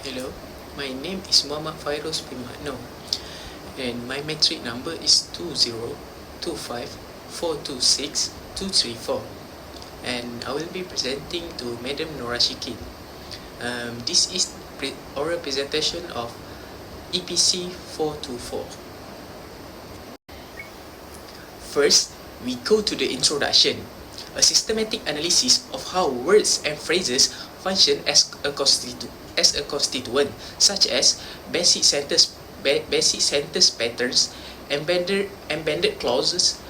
Hello, my name is Muhammad Fairuz bin Makno and my metric number is 20254262234 and I will be presenting to Madam Nora Shikin. This is oral presentation of EPC424. First, we go to the introduction, a systematic analysis of how words and phrases function as a constituent, such as basic sentence patterns, embedded clauses,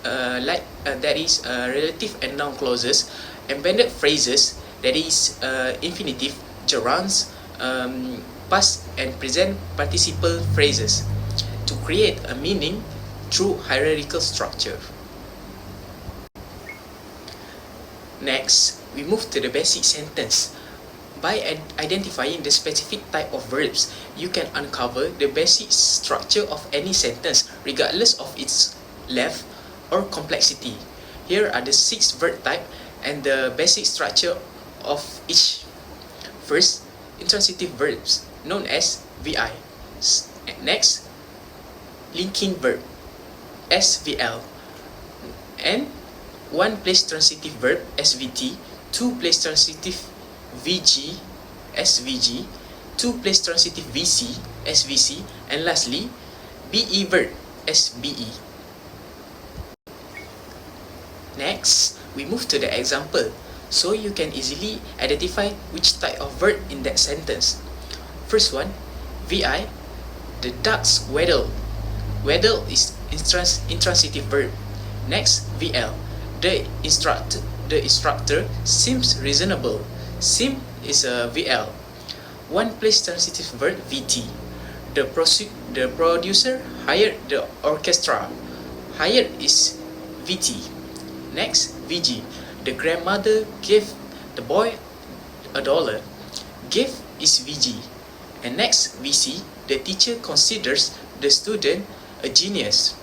that is relative and noun clauses, embedded phrases, that is infinitive, gerunds, past and present participle phrases, to create a meaning through hierarchical structure. Next, we move to the basic sentence. By identifying the specific type of verbs, you can uncover the basic structure of any sentence, regardless of its length or complexity. Here are the 6 verb types and the basic structure of each. First, intransitive verbs, known as VI. Next, linking verb, SVL. And one place transitive verb, SVT. Two place transitive VG, SVG, two place transitive VC, SVC, and lastly, BE verb, SBE. Next, we move to the example, so you can easily identify which type of verb in that sentence. First one, VI, the ducks waddle. Waddle is intransitive verb. Next, VL, the instructor seems reasonable. Sim is a VL. One place transitive verb, VT. The producer hired the orchestra. Hired is VT. Next, VG. The grandmother gave the boy $1. Give is VG. And next, VC. The teacher considers the student a genius.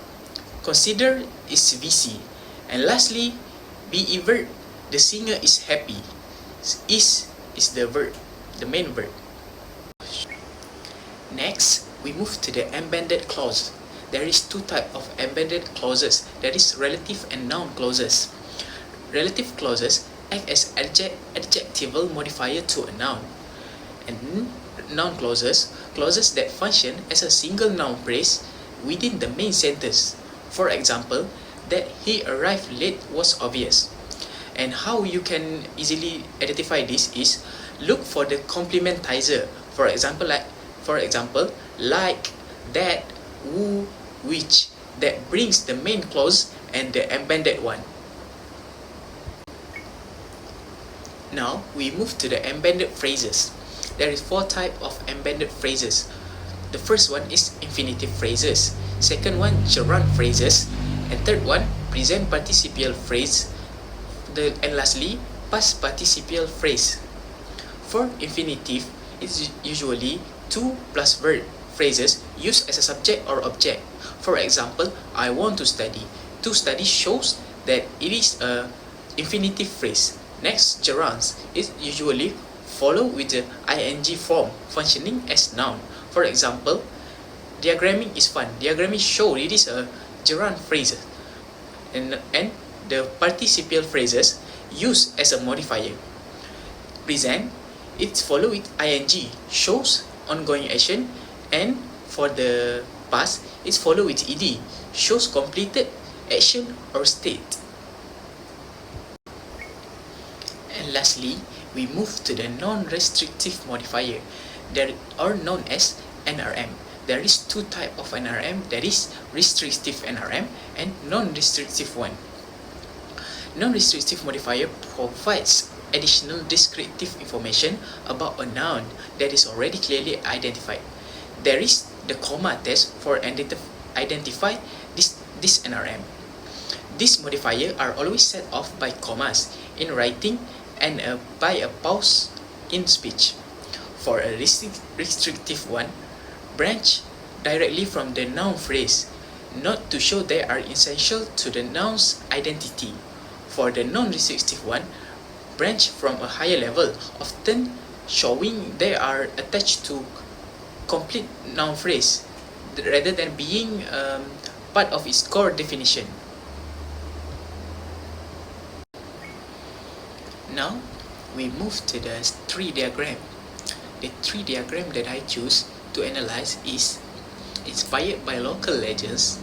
Consider is VC. And lastly, BE verb. The singer is happy. Is the verb, the main verb. Next, we move to the embedded clause. There is 2 types of embedded clauses, that is relative and noun clauses. Relative clauses act as adjectival modifier to a noun. And noun clauses that function as a single noun phrase within the main sentence. For example, that he arrived late was obvious. And how you can easily identify this is look for the complementizer. For example, like, that, who, which, that brings the main clause and the embedded one. Now we move to the embedded phrases. There is 4 types of embedded phrases. The first one is infinitive phrases. Second one, gerund phrases. And third one, present participial phrase. And lastly, past participial phrase. For infinitive, it's usually 2 plus verb phrases used as a subject or object. For example, I want to study. To study shows that it is a infinitive phrase. Next, gerunds is usually followed with the ing form functioning as noun. For example, diagramming is fun. Diagramming shows it is a gerund phrase. And the participial phrases used as a modifier. Present, it's followed with ing, shows ongoing action, and for the past, it's followed with ed, shows completed action or state. And lastly, we move to the non-restrictive modifier, that are known as NRM. There is 2 types of NRM, that is restrictive NRM and non-restrictive one. Non-restrictive modifier provides additional descriptive information about a noun that is already clearly identified. There is the comma test for identify this NRM. These modifiers are always set off by commas in writing and by a pause in speech. For a restrictive one, branch directly from the noun phrase, not to show they are essential to the noun's identity. For the non-restrictive one, branch from a higher level, often showing they are attached to complete noun phrase rather than being part of its core definition. Now we move to the tree diagram. The tree diagram that I choose to analyze is inspired by local legends.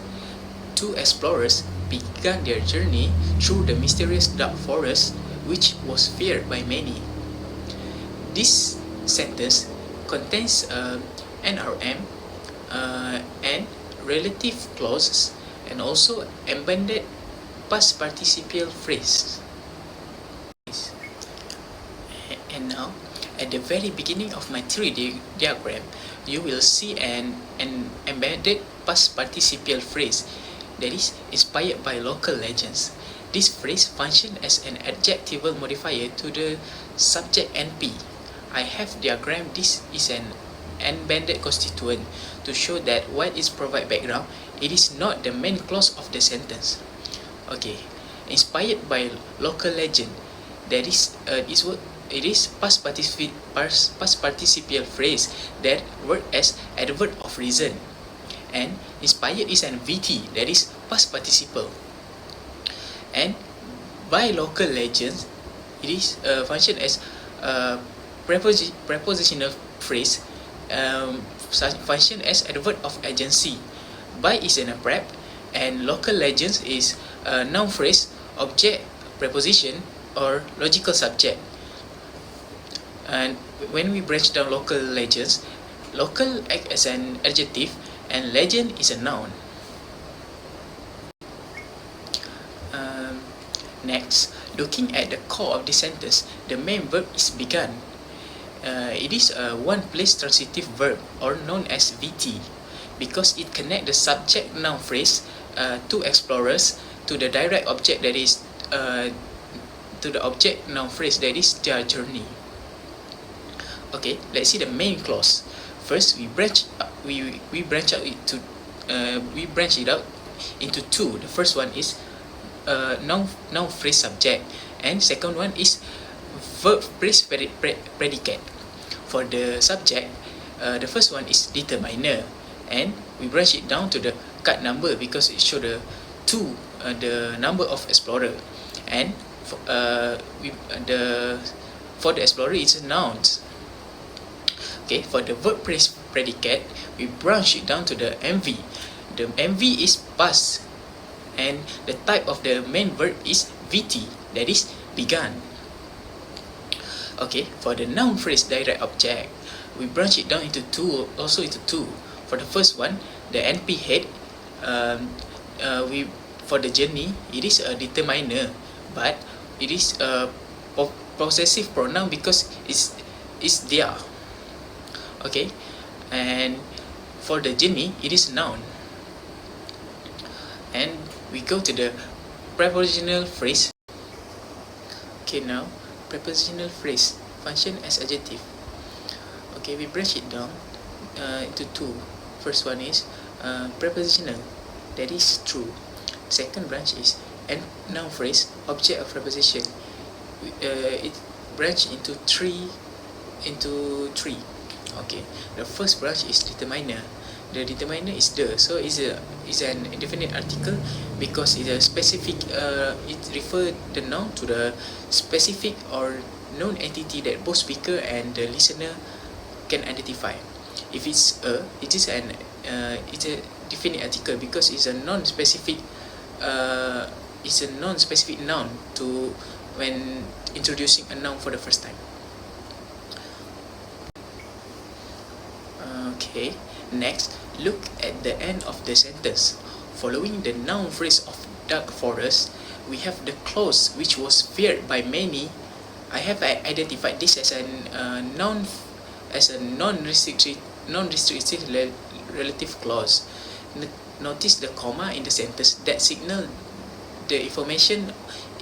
Two explorers began their journey through the mysterious dark forest, which was feared by many. This sentence contains NRM and relative clauses and also embedded past participial phrase. And now, at the very beginning of my 3D diagram, you will see an embedded past participial phrase that is inspired by local legends. This phrase functions as an adjectival modifier to the subject NP. I have diagrammed this is an embedded constituent to show that while it provides background, it is not the main clause of the sentence. Okay, inspired by local legend, that is it is past participial phrase that work as adverb of reason, and inspired is an VT, that is past participle. And by local legends, it is function as prepositional phrase, function as adverb of agency. By is an prep, and local legends is noun phrase, object, preposition, or logical subject. And when we branch down local legends, local act as an adjective and legend is a noun. Next, looking at the core of the sentence, the main verb is begun. It is a one-place transitive verb, or known as VT, because it connects the subject noun phrase, two explorers, to the direct object, that is to the object noun phrase, that is their journey. Okay, let's see the main clause. First, we branch it out into two. The first one is noun phrase subject, and second one is verb phrase predicate. For the subject, the first one is determiner, and we branch it down to the card number because it shows the number of explorer, and for the explorer it's a noun. Okay, for the verb phrase predicate, we branch it down to the MV. The MV is past, and the type of the main verb is VT, that is begun. Okay, for the noun phrase direct object, we branch it down into two. For the first one, the NP head, for the journey, it is a determiner, but it is a possessive pronoun because it's there. Okay, and for the journey, it is noun. And we go to the prepositional phrase. Okay, now prepositional phrase function as adjective. Okay, we branch it down into two. First one is prepositional, that is true. Second branch is noun phrase, object of preposition. It branch into three. Okay, the first branch is determiner. The determiner is so is an indefinite article because it's a specific. It refers the noun to the specific or known entity that both speaker and the listener can identify. If it's it's a definite article because it's a non-specific. It's a non-specific noun to when introducing a noun for the first time. Okay, next, look at the end of the sentence. Following the noun phrase of dark forest, we have the clause which was feared by many. I have identified this as a non-restrictive relative clause. Notice the comma in the sentence that signal the information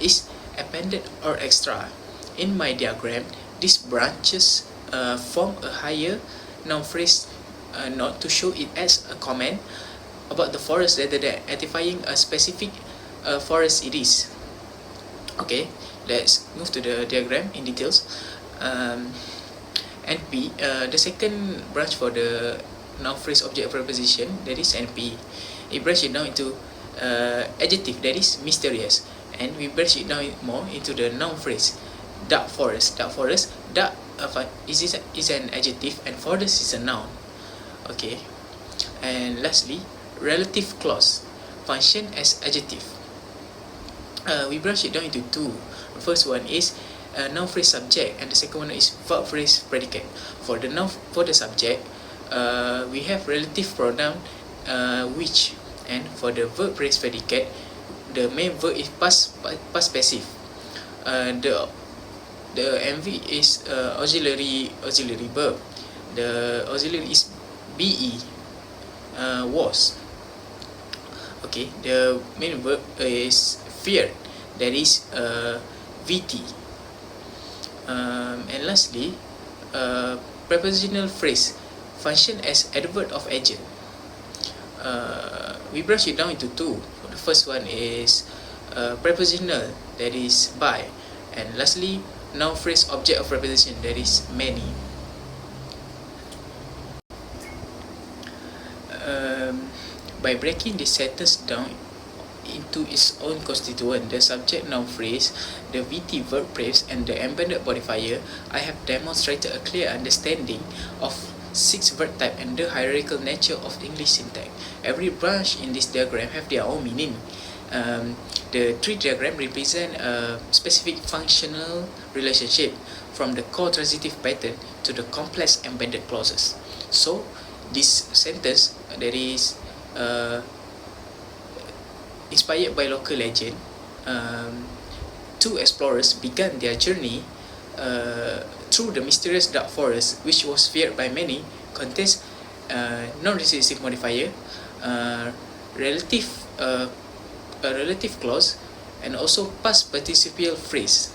is appended or extra. In my diagram, these branches form a higher noun phrase not to show it as a comment about the forest rather than identifying a specific forest it is. Okay, let's move to the diagram in details. NP, the second branch for the noun phrase object preposition, that is NP. It branch it down into adjective, that is mysterious, and we branch it down more into the noun phrase. Dark forest. Dark forest. Dark is an adjective, and forest is a noun. Okay. And lastly, relative clause function as adjective. We branch it down into two. The first one is noun phrase subject, and the second one is verb phrase predicate. For the subject, we have relative pronoun which, and for the verb phrase predicate, the main verb is past passive. The MV is auxiliary verb. The auxiliary is be, was. Okay, the main verb is feared, that is VT. And lastly, prepositional phrase function as adverb of agent. We branch it down into two. The first one is prepositional, that is by, and lastly, noun phrase object of preposition, that is many. By breaking this sentence down into its own constituent, the subject noun phrase, the VT verb phrase, and the embedded modifier, I have demonstrated a clear understanding of 6 verb type and the hierarchical nature of English syntax. Every branch in this diagram have their own meaning. The tree diagram represent a specific functional relationship from the core transitive pattern to the complex embedded clauses. So this sentence, that is inspired by local legend, two explorers began their journey through the mysterious dark forest, which was feared by many, contains non-recessive modifier, relative clause, and also past participial phrase.